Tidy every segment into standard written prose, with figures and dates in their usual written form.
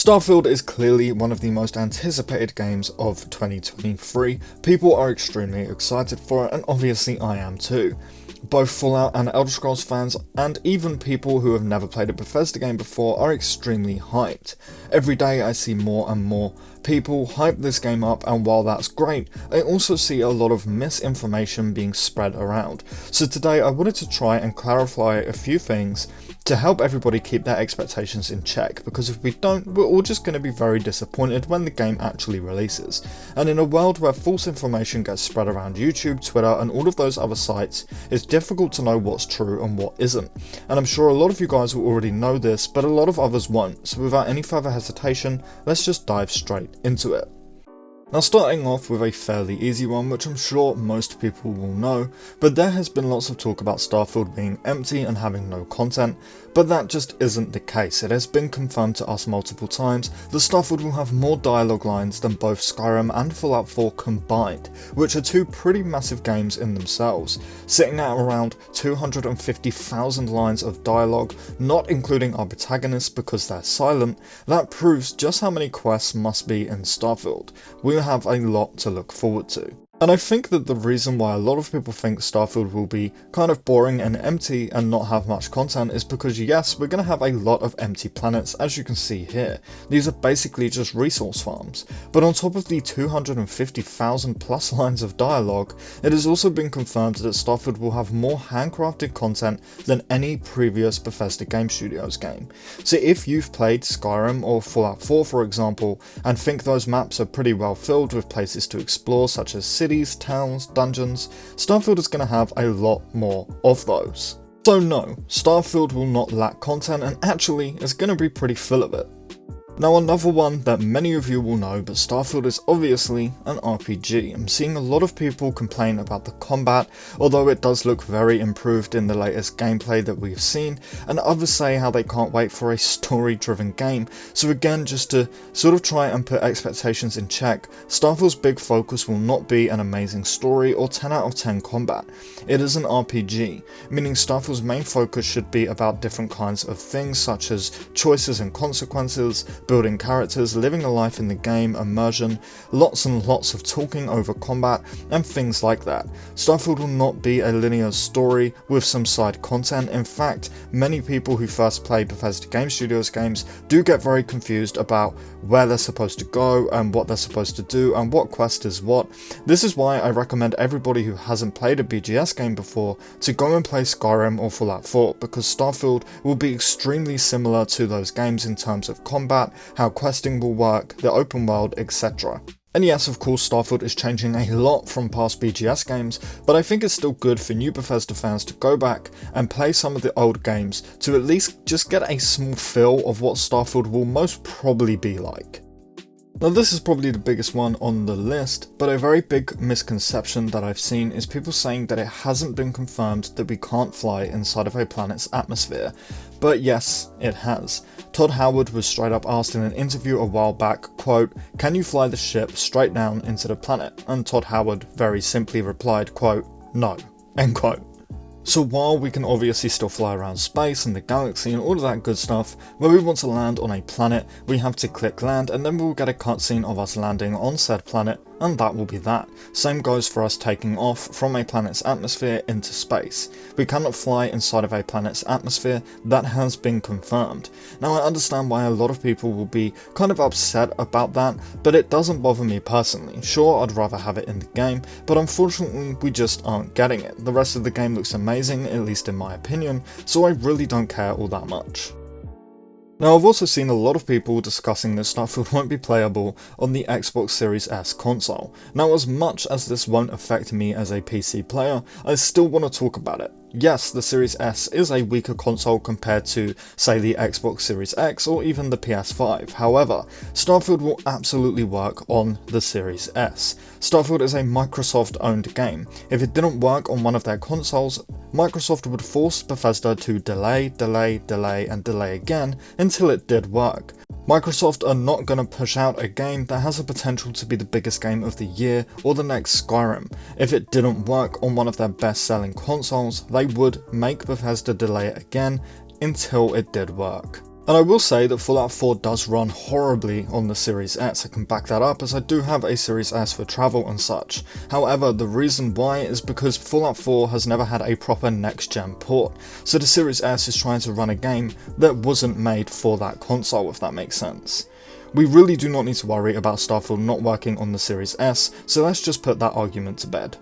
Starfield is clearly one of the most anticipated games of 2023. People are extremely excited for it, and obviously I am too. Both Fallout and Elder Scrolls fans, and even people who have never played a Bethesda game before, are extremely hyped. Every day I see more and more people hype this game up, and while that's great, I also see a lot of misinformation being spread around. So today I wanted to try and clarify a few things to help everybody keep their expectations in check, because if we don't, we're all just going to be very disappointed when the game actually releases. And in a world where false information gets spread around YouTube, Twitter and all of those other sites, it's difficult to know what's true and what isn't. And I'm sure a lot of you guys will already know this, but a lot of others won't, so without any further hesitation, let's just dive straight into it. Now, starting off with a fairly easy one, which I'm sure most people will know, but there has been lots of talk about Starfield being empty and having no content, but that just isn't the case. It has been confirmed to us multiple times that Starfield will have more dialogue lines than both Skyrim and Fallout 4 combined, which are two pretty massive games in themselves, sitting at around 250,000 lines of dialogue, not including our protagonists because they're silent. That proves just how many quests must be in Starfield. We have a lot to look forward to. And I think that the reason why a lot of people think Starfield will be kind of boring and empty and not have much content is because yes, we're going to have a lot of empty planets, as you can see here. These are basically just resource farms. But on top of the 250,000 plus lines of dialogue, it has also been confirmed that Starfield will have more handcrafted content than any previous Bethesda Game Studios game. So if you've played Skyrim or Fallout 4 for example, and think those maps are pretty well filled with places to explore such as cities, towns, dungeons, Starfield is going to have a lot more of those. So no, Starfield will not lack content, and actually is going to be pretty full of it. Now, another one that many of you will know, but Starfield is obviously an RPG. I'm seeing a lot of people complain about the combat, although it does look very improved in the latest gameplay that we've seen, and others say how they can't wait for a story-driven game. So again, just to sort of try and put expectations in check, Starfield's big focus will not be an amazing story or 10 out of 10 combat. It is an RPG, meaning Starfield's main focus should be about different kinds of things such as choices and consequences, building characters, living a life in the game, immersion, lots and lots of talking over combat, and things like that. Starfield will not be a linear story with some side content. In fact, many people who first play Bethesda Game Studios games do get very confused about where they're supposed to go and what they're supposed to do and what quest is what. This is why I recommend everybody who hasn't played a BGS game before to go and play Skyrim or Fallout 4, because Starfield will be extremely similar to those games in terms of combat, how questing will work, the open world, etc. And yes, of course, Starfield is changing a lot from past BGS games, but I think it's still good for new Bethesda fans to go back and play some of the old games to at least just get a small feel of what Starfield will most probably be like. Now, this is probably the biggest one on the list, but a very big misconception that I've seen is people saying that it hasn't been confirmed that we can't fly inside of a planet's atmosphere. But yes, it has. Todd Howard was straight up asked in an interview a while back, quote, "Can you fly the ship straight down into the planet?" And Todd Howard very simply replied, quote, "No," end quote. So while we can obviously still fly around space and the galaxy and all of that good stuff, when we want to land on a planet, we have to click land, and then we'll get a cutscene of us landing on said planet, and that will be that. Same goes for us taking off from a planet's atmosphere into space. We cannot fly inside of a planet's atmosphere. That has been confirmed. Now, I understand why a lot of people will be kind of upset about that, but it doesn't bother me personally. Sure, I'd rather have it in the game, but unfortunately we just aren't getting it. The rest of the game looks amazing, at least in my opinion, so I really don't care all that much. Now, I've also seen a lot of people discussing that Starfield won't be playable on the Xbox Series S console. Now, as much as this won't affect me as a PC player, I still want to talk about it. Yes, the Series S is a weaker console compared to, say, the Xbox Series X or even the PS5. However, Starfield will absolutely work on the Series S. Starfield is a Microsoft-owned game. If it didn't work on one of their consoles, Microsoft would force Bethesda to delay again until it did work. Microsoft are not going to push out a game that has the potential to be the biggest game of the year or the next Skyrim. If it didn't work on one of their best-selling consoles, they would make Bethesda delay it again until it did work. And I will say that Fallout 4 does run horribly on the Series S. I can back that up as I do have a Series S for travel and such. However, the reason why is because Fallout 4 has never had a proper next-gen port, so the Series S is trying to run a game that wasn't made for that console, if that makes sense. We really do not need to worry about Starfield not working on the Series S, so let's just put that argument to bed.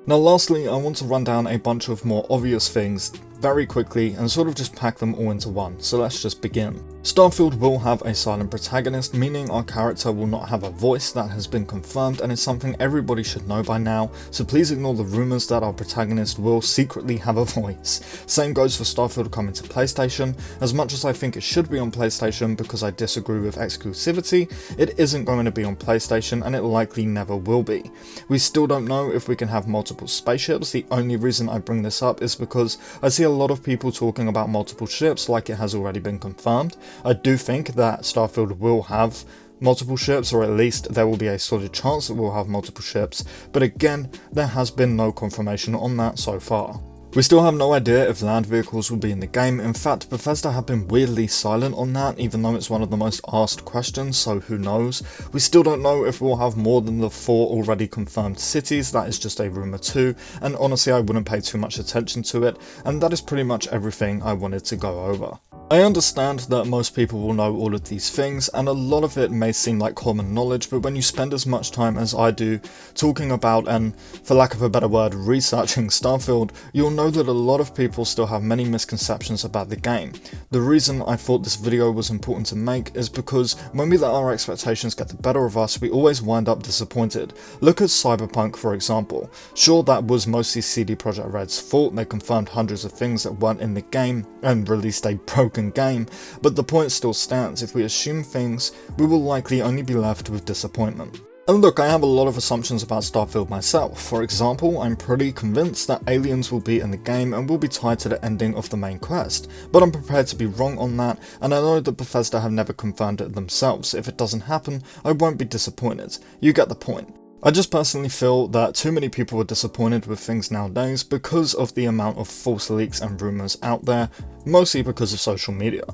Now lastly, I want to run down a bunch of more obvious things very quickly and sort of just pack them all into one, so let's just begin. Starfield will have a silent protagonist, meaning our character will not have a voice. That has been confirmed and is something everybody should know by now, so please ignore the rumours that our protagonist will secretly have a voice. Same goes for Starfield coming to PlayStation. As much as I think it should be on PlayStation because I disagree with exclusivity, it isn't going to be on PlayStation and it likely never will be. We still don't know if we can have multiple spaceships. The only reason I bring this up is because I see a lot of people talking about multiple ships like it has already been confirmed. I do think that Starfield will have multiple ships, or at least there will be a solid chance that we'll have multiple ships, but again, there has been no confirmation on that so far. We still have no idea if land vehicles will be in the game. In fact, Bethesda have been weirdly silent on that, even though it's one of the most asked questions, so who knows. We still don't know if we'll have more than the 4 already confirmed cities. That is just a rumour too, and honestly I wouldn't pay too much attention to it, and that is pretty much everything I wanted to go over. I understand that most people will know all of these things, and a lot of it may seem like common knowledge, but when you spend as much time as I do talking about and, for lack of a better word, researching Starfield, you'll know that a lot of people still have many misconceptions about the game. The reason I thought this video was important to make is because when we let our expectations get the better of us, we always wind up disappointed. Look at Cyberpunk for example. Sure, that was mostly CD Projekt Red's fault. They confirmed hundreds of things that weren't in the game and released a broken game, but the point still stands. If we assume things, we will likely only be left with disappointment. And look, I have a lot of assumptions about Starfield myself. For example, I'm pretty convinced that aliens will be in the game and will be tied to the ending of the main quest, but I'm prepared to be wrong on that, and I know that Bethesda have never confirmed it themselves. If it doesn't happen, I won't be disappointed. You get the point. I just personally feel that too many people are disappointed with things nowadays because of the amount of false leaks and rumours out there, mostly because of social media.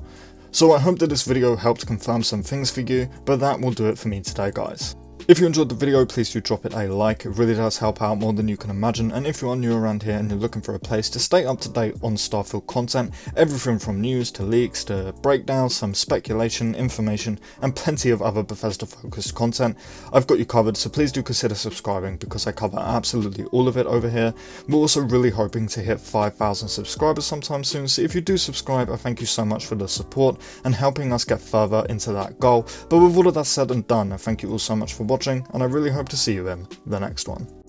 So I hope that this video helped confirm some things for you, but that will do it for me today, guys. If you enjoyed the video, please do drop it a like. It really does help out more than you can imagine, and if you are new around here and you're looking for a place to stay up to date on Starfield content, everything from news to leaks to breakdowns, some speculation, information, and plenty of other Bethesda focused content, I've got you covered, so please do consider subscribing because I cover absolutely all of it over here. We're also really hoping to hit 5,000 subscribers sometime soon, so if you do subscribe, I thank you so much for the support and helping us get further into that goal. But with all of that said and done, I thank you all so much for watching, and I really hope to see you in the next one.